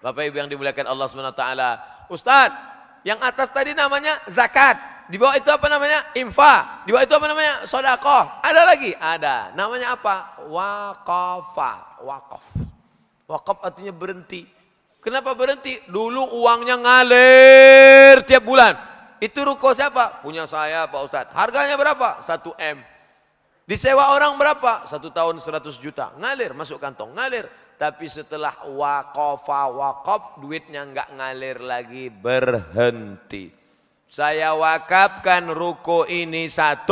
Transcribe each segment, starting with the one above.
Bapak Ibu yang dimuliakan Allah SWT. Ustadz, yang atas tadi namanya zakat. Di bawah itu apa namanya? Infak. Di bawah itu apa namanya? Sedekah. Ada lagi? Ada. Namanya apa? Waqafa. Waqaf. Waqaf artinya berhenti. Kenapa berhenti? Dulu uangnya ngalir tiap bulan. Itu ruko siapa? Punya saya Pak Ustadz. Harganya berapa? 1 M. Disewa orang berapa? 1 tahun 100 juta. Ngalir, masuk kantong, ngalir. Tapi setelah wakaf, duitnya nggak ngalir lagi, berhenti. Saya wakafkan ruko ini 1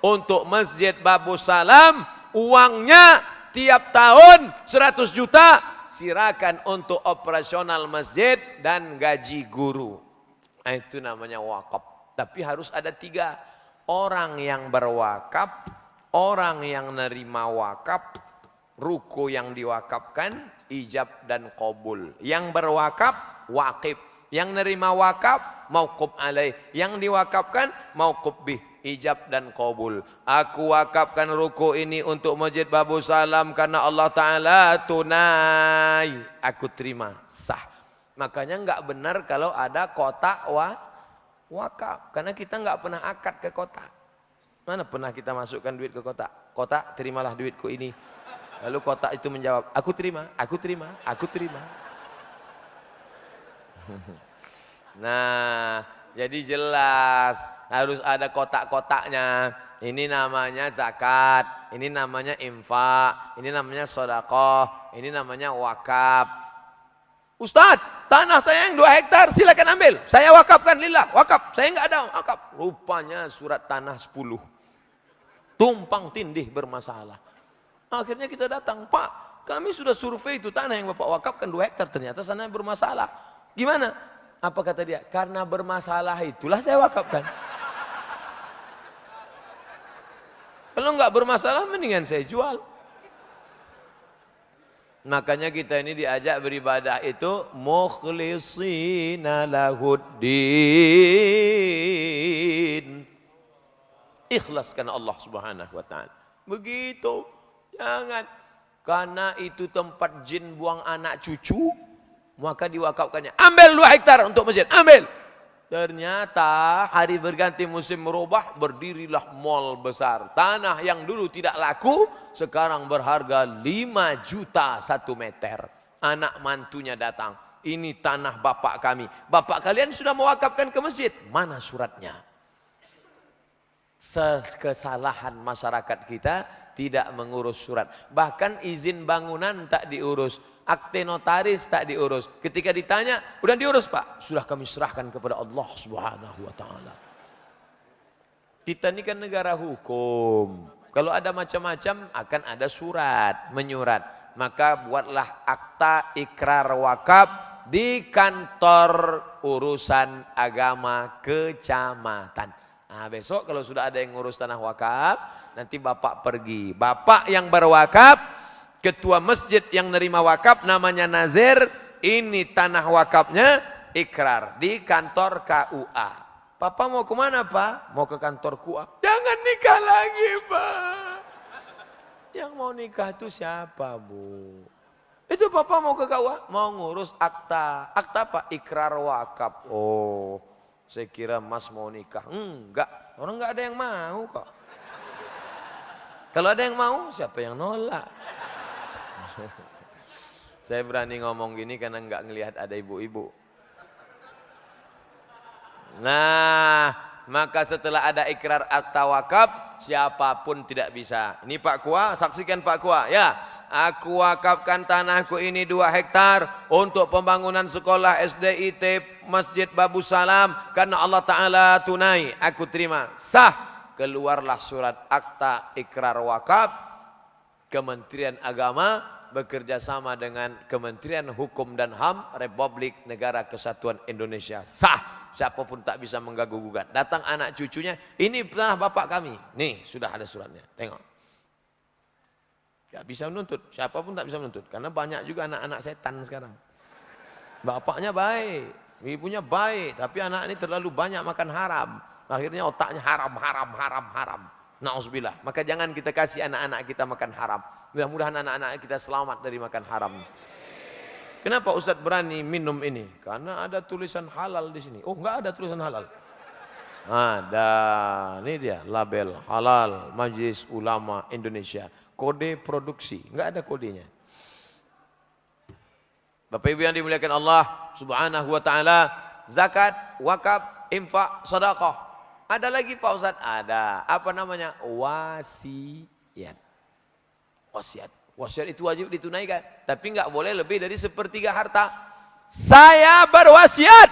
untuk Masjid Babu Salam. Uangnya tiap tahun 100 juta. Silakan untuk operasional masjid dan gaji guru. Nah, itu namanya wakaf. Tapi harus ada 3. Orang yang berwakaf, orang yang nerima wakaf, ruko yang diwakafkan, ijab dan qabul. Yang berwakaf, waqif. Yang nerima wakaf, mauquf alaih. Yang diwakafkan, mauquf bih. Ijab dan qabul. Aku wakafkan ruko ini untuk Masjid Babu Salam karena Allah Ta'ala tunai. Aku terima, sah. Makanya enggak benar kalau ada kotak wakaf. Karena kita enggak pernah akad ke kotak. Mana pernah kita masukkan duit ke kotak? Kotak, terimalah duitku ini. Lalu kotak itu menjawab, aku terima, aku terima, aku terima. Nah, jadi jelas harus ada kotak-kotaknya. Ini namanya zakat, ini namanya infak, ini namanya sedekah, ini namanya wakaf. Ustadz, tanah saya yang 2 hektar, silakan ambil. Saya wakafkan lillah, wakaf. Saya enggak ada wakaf. Rupanya surat tanah 10. Tumpang tindih bermasalah. Akhirnya kita datang, Pak, kami sudah survei itu tanah yang Bapak wakafkan 2 hektar, ternyata sana bermasalah. Gimana? Apa kata dia? Karena bermasalah itulah saya wakafkan. Kalau enggak bermasalah mendingan saya jual. Makanya kita ini diajak beribadah itu mukhlishina lahuddin. Ikhlas karena Allah Subhanahu wa taala. Begitu. Jangan, karena itu tempat jin buang anak cucu, maka diwakafkannya. Ambil 2 hektar untuk masjid, ambil. Ternyata hari berganti musim merubah, berdirilah mall besar. Tanah yang dulu tidak laku, sekarang berharga 5 juta 1 meter. Anak mantunya datang, ini tanah bapak kami. Bapak kalian sudah mewakafkan ke masjid, mana suratnya? Kesalahan masyarakat kita tidak mengurus surat. Bahkan izin bangunan tak diurus. Akte notaris tak diurus. Ketika ditanya, udah diurus Pak? Sudah kami serahkan kepada Allah Subhanahu wa taala. Kita ini kan negara hukum. Kalau ada macam-macam akan ada surat, menyurat. Maka buatlah akta ikrar wakaf di kantor urusan agama kecamatan. Nah, besok kalau sudah ada yang ngurus tanah wakaf, nanti Bapak pergi. Bapak yang berwakaf, ketua masjid yang nerima wakaf namanya nazir, ini tanah wakafnya, ikrar di kantor KUA. Papa mau kemana Pak? Mau ke kantor KUA. Jangan nikah lagi Pak. Yang mau nikah itu siapa Bu? Itu Papa mau ke KUA? Mau ngurus akta. Akta apa? Ikrar wakaf. Oh, saya kira Mas mau nikah. Enggak, orang enggak ada yang mau kok. Kalau ada yang mau, siapa yang nolak? Saya berani ngomong gini karena enggak ngelihat ada ibu-ibu. Nah, maka setelah ada ikrar akta wakaf, siapapun tidak bisa. Ini Pak Kua, saksikan Pak Kua. Ya, aku wakafkan tanahku ini 2 hektar untuk pembangunan sekolah SDIT Masjid Babu Salam karena Allah Ta'ala tunai. Aku terima. Sah. Keluarlah surat akta ikrar wakaf. Kementerian Agama bekerja sama dengan Kementerian Hukum dan HAM Republik Negara Kesatuan Indonesia. Sah. Siapapun tak bisa mengganggu-gugat. Datang anak cucunya, ini tanah bapak kami. Nih, sudah ada suratnya. Tengok. Gak bisa menuntut, siapapun tak bisa menuntut. Karena banyak juga anak-anak setan sekarang. Bapaknya baik, ibunya baik, tapi anak ini terlalu banyak makan haram. Akhirnya otaknya haram. Na'udzubillah. Maka jangan kita kasih anak-anak kita makan haram. Mudah-mudahan anak-anak kita selamat dari makan haram. Kenapa Ustadz berani minum ini? Karena ada tulisan halal di sini. Oh, enggak ada tulisan halal. Ada, ini dia label halal Majelis Ulama Indonesia. Kode produksi, enggak ada kodenya. Bapak Ibu yang dimuliakan Allah Subhanahu wa taala, zakat, wakaf, infak, sedekah. Ada lagi Pak Ustadz? Ada. Apa namanya? Wasiat. Wasiat. Wasiat itu wajib ditunaikan, tapi enggak boleh lebih dari sepertiga harta. Saya berwasiat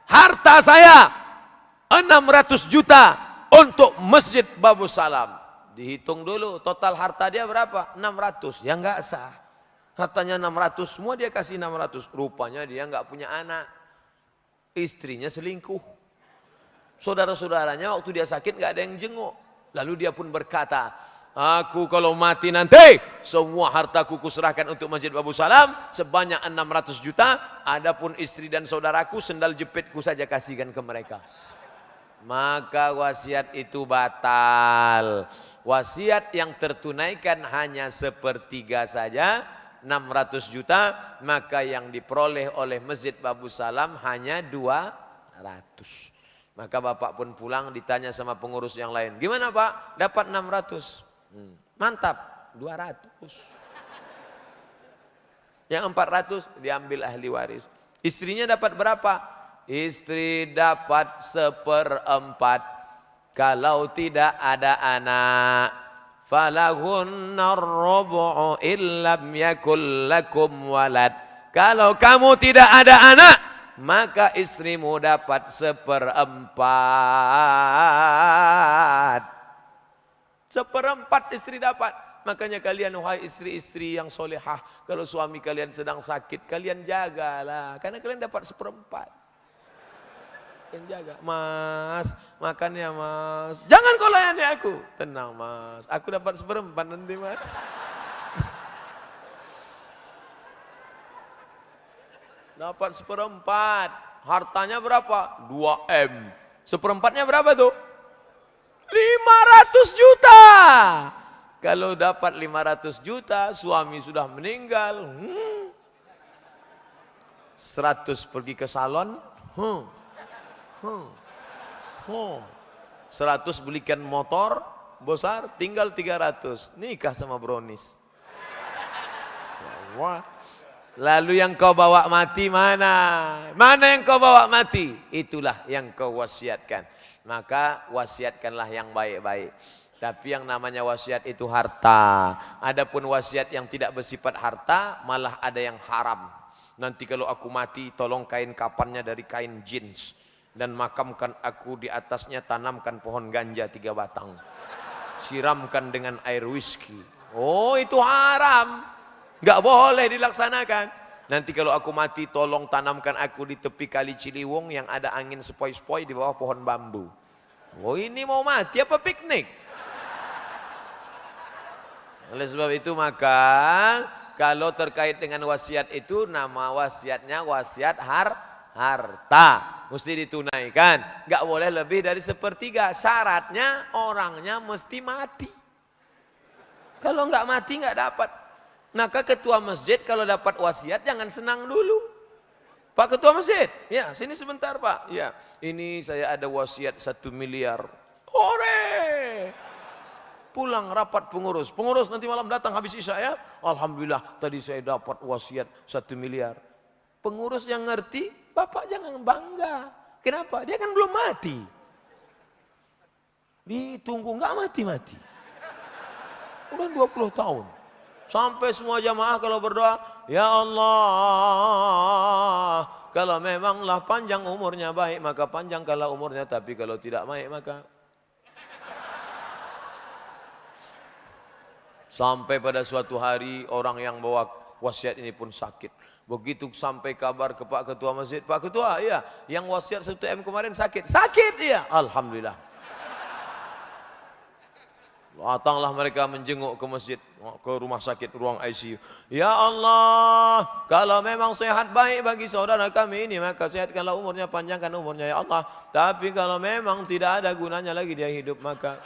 harta saya 600 juta untuk Masjid Babus Salam. Dihitung dulu total harta dia berapa? 600. Ya enggak sah. Hartanya 600, semua dia kasih 600. Rupanya dia enggak punya anak. Istrinya selingkuh. Saudara-saudaranya waktu dia sakit enggak ada yang jenguk. Lalu dia pun berkata, aku kalau mati nanti semua hartaku kuserahkan untuk Masjid Babus Salam sebanyak 600 juta. Adapun istri dan saudaraku sendal jepitku saja kasihkan ke mereka. Maka wasiat itu batal. Wasiat yang tertunaikan hanya sepertiga saja, 600 juta, maka yang diperoleh oleh Masjid Babus Salam hanya 200. Maka bapak pun pulang ditanya sama pengurus yang lain, gimana Pak? Dapat 600. Mantap, 200. Yang 400 diambil ahli waris. Istrinya dapat berapa? Istri dapat 1/4. Kalau tidak ada anak, falahunna ar-rubu'u illam yakul lakum walad. Kalau kamu tidak ada anak, maka istrimu dapat 1/4. 1/4 istri dapat. Makanya kalian wahai istri-istri yang solehah, kalau suami kalian sedang sakit, kalian jagalah, karena kalian dapat 1/4. Yang jaga, Mas, makan ya Mas. Jangan kau layani aku. Tenang Mas, aku dapat 1/4 nanti Mas. Dapat 1/4. Hartanya berapa? 2M. 1/4-nya berapa tuh? 500 juta. Kalau dapat 500 juta, suami sudah meninggal. 100 pergi ke salon. 100 belikan motor besar, tinggal 300 nikah sama brownies. Lalu yang kau bawa mati mana? Mana yang kau bawa mati? Itulah yang kau wasiatkan. Maka wasiatkanlah yang baik-baik. Tapi yang namanya wasiat itu harta. Adapun wasiat yang tidak bersifat harta, malah ada yang haram. Nanti kalau aku mati, tolong kain kapannya dari kain jeans. Dan makamkan aku di atasnya, tanamkan pohon ganja 3 batang. Siramkan dengan air whisky. Oh, itu haram. Nggak boleh dilaksanakan. Nanti kalau aku mati, tolong tanamkan aku di tepi kali Ciliwung yang ada angin sepoi-sepoi di bawah pohon bambu. Oh, ini mau mati apa piknik? Oleh sebab itu maka kalau terkait dengan wasiat itu, nama wasiatnya wasiat harta, mesti ditunaikan. Nggak boleh lebih dari 1/3. Syaratnya orangnya mesti mati. Kalau nggak mati nggak dapat. Maka ketua masjid kalau dapat wasiat jangan senang dulu. Pak ketua masjid, ya sini sebentar Pak. Ya, ini saya ada wasiat 1 miliar. Hore! Pulang rapat pengurus. Pengurus nanti malam datang habis isya ya. Alhamdulillah tadi saya dapat wasiat 1 miliar. Pengurus yang ngerti, Bapak jangan bangga. Kenapa? Dia kan belum mati. Ditunggu nggak mati-mati. Udah 20 tahun. Sampai semua jamaah kalau berdoa, ya Allah, kalau memanglah panjang umurnya baik, maka panjangkanlah umurnya. Tapi kalau tidak baik, maka sampai pada suatu hari orang yang bawa wasiat ini pun sakit. Begitu sampai kabar ke Pak Ketua Masjid, Pak Ketua, iya, yang wasiat 1M kemarin sakit. Sakit, iya. Alhamdulillah. Datanglah mereka menjenguk ke masjid, ke rumah sakit, ruang ICU. Ya Allah, kalau memang sehat baik bagi saudara kami ini, maka sehatkanlah umurnya, panjangkan umurnya ya Allah. Tapi kalau memang tidak ada gunanya lagi dia hidup, maka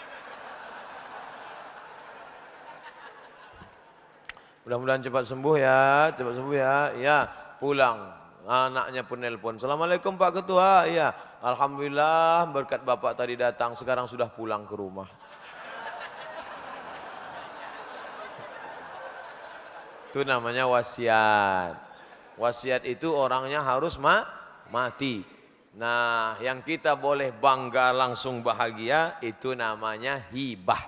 mudah-mudahan cepat sembuh ya, cepat sembuh ya. Ya, pulang. Anaknya pun nelpon, Assalamualaikum Pak Ketua. Iya, Alhamdulillah berkat Bapak tadi datang, sekarang sudah pulang ke rumah. Itu namanya wasiat. Wasiat itu orangnya harus mati. Nah, yang kita boleh bangga langsung bahagia itu namanya hibah.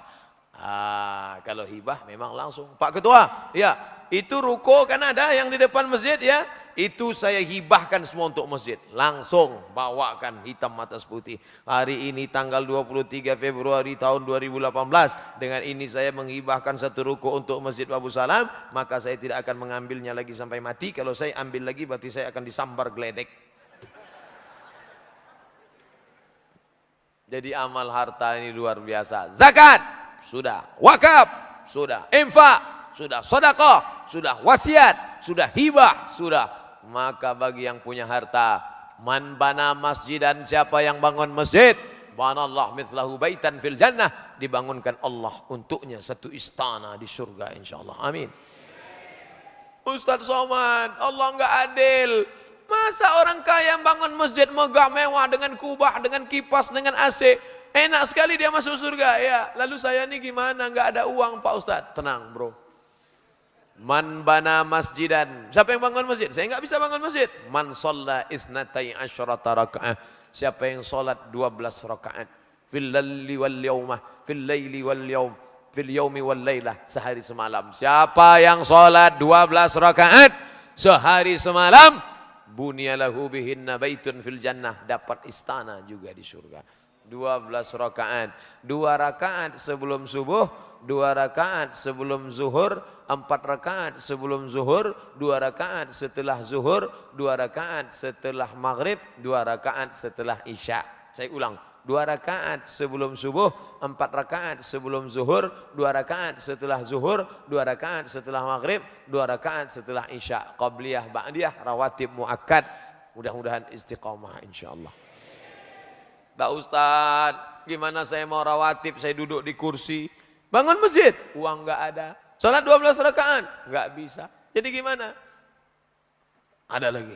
Kalau hibah memang langsung. Pak Ketua, ya itu ruko kan ada yang di depan masjid ya. Itu saya hibahkan semua untuk masjid. Langsung bawakan hitam atas putih. Hari ini tanggal 23 Februari tahun 2018. Dengan ini saya menghibahkan satu ruko untuk Masjid Babu Salam. Maka saya tidak akan mengambilnya lagi sampai mati. Kalau saya ambil lagi berarti saya akan disambar geledek. Jadi amal harta ini luar biasa. Zakat, sudah. Wakaf, sudah. Infak, sudah. Sedekah, sudah. Wasiat, sudah. Hibah, sudah. Maka bagi yang punya harta, man bana masjidan, siapa yang bangun masjid, banallah mithlahu baitan fil jannah, dibangunkan Allah untuknya satu istana di surga insyaallah. Amin. Ustaz Somad, Allah enggak adil. Masa orang kaya bangun masjid megah mewah dengan kubah, dengan kipas, dengan AC, enak sekali dia masuk surga ya. Lalu saya ini gimana, enggak ada uang Pak Ustaz? Tenang bro. Man bana masjidan, siapa yang bangun masjid? Saya enggak bisa bangun masjid. Man shalla isnatai asyrata rakaat, siapa yang salat 12 rakaat fil laili wal yaumah, fil laili wal yaum, fil yaumi wal lailah, sehari semalam. Siapa yang salat 12 rakaat sehari semalam, bunyalahu bihinna baitun fil jannah, dapat istana juga di surga. 12 rakaat, 2 rakaat sebelum subuh, 2 rakaat sebelum zuhur, 4 rakaat sebelum zuhur, 2 rakaat setelah zuhur, 2 rakaat setelah maghrib, 2 rakaat setelah isya. Saya ulang, 2 rakaat sebelum subuh, 4 rakaat sebelum zuhur, 2 rakaat setelah zuhur, 2 rakaat setelah maghrib, 2 rakaat setelah isya. Qabliyah, ba'diyah, rawatib muakkad. Mudah-mudahan istiqamah insyaallah. Pak Ustaz, gimana saya mau rawatib, saya duduk di kursi. Bangun masjid, uang enggak ada. Salat 12 rakaat, enggak bisa. Jadi gimana? Ada lagi.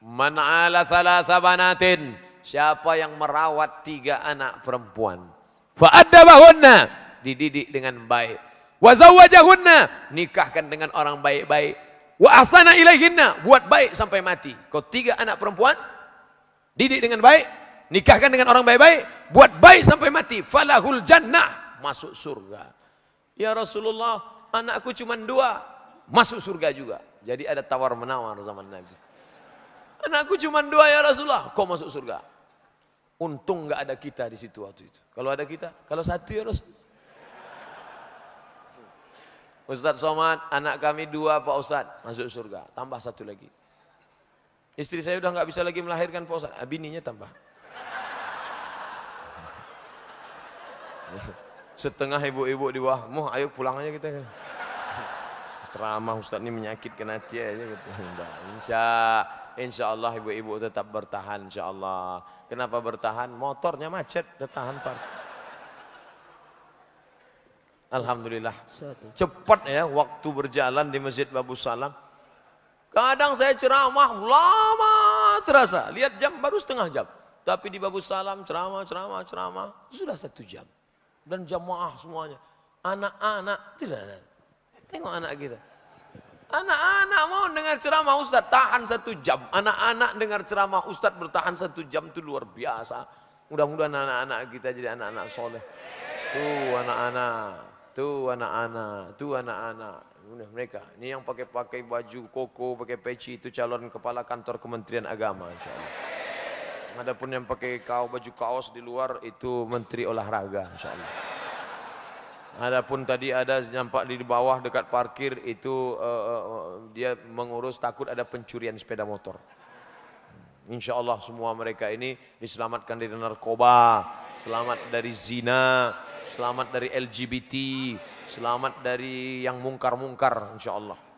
Man ala thalatha banatin, siapa yang merawat 3 anak perempuan. Fa addabahunna, dididik dengan baik. Wa zawwajahunna, nikahkan dengan orang baik-baik. Wa ahsana ilaihinna, buat baik sampai mati. Kau 3 anak perempuan, didik dengan baik, nikahkan dengan orang baik-baik, buat baik sampai mati. Falahul jannah, masuk surga. Ya Rasulullah, anakku cuma 2, masuk surga juga. Jadi ada tawar-menawar zaman Nabi. Anakku cuma 2 ya Rasulullah, kau masuk surga. Untung enggak ada kita di situ waktu itu. Kalau ada kita, kalau 1 ya Rasulullah. Ustaz Somad, anak kami 2 Pak Ustaz, masuk surga. Tambah 1 lagi. Istri saya udah enggak bisa lagi melahirkan Pak Ustaz, bininya tambah. Setengah ibu-ibu di bawah, ayo pulang aja kita. Ceramah Ustaz ini menyakitkan hati aja gitu. Insya Allah ibu-ibu tetap bertahan insya Allah. Kenapa bertahan? Motornya macet, bertahan Pak. Alhamdulillah. Cepat ya waktu berjalan di Masjid Babu Salam. Kadang saya ceramah lama terasa. Lihat jam baru setengah jam. Tapi di Babu Salam ceramah sudah 1 jam. Dan jamaah semuanya. Anak-anak tidak ada. Tengok anak kita. Anak-anak mau dengar ceramah Ustaz, tahan 1 jam. Anak-anak dengar ceramah Ustaz bertahan 1 jam itu luar biasa. Mudah-mudahan anak-anak kita jadi anak-anak soleh. Tuh anak-anak, tuh anak-anak, tuh anak-anak. Mereka, ini yang pakai baju koko, pakai peci itu calon kepala kantor Kementerian Agama. Adapun yang pakai baju kaos di luar itu Menteri Olahraga insyaallah. Adapun tadi ada nampak di bawah dekat parkir itu dia mengurus takut ada pencurian sepeda motor. Insyaallah semua mereka ini diselamatkan dari narkoba, selamat dari zina, selamat dari LGBT, selamat dari yang mungkar-mungkar insyaallah.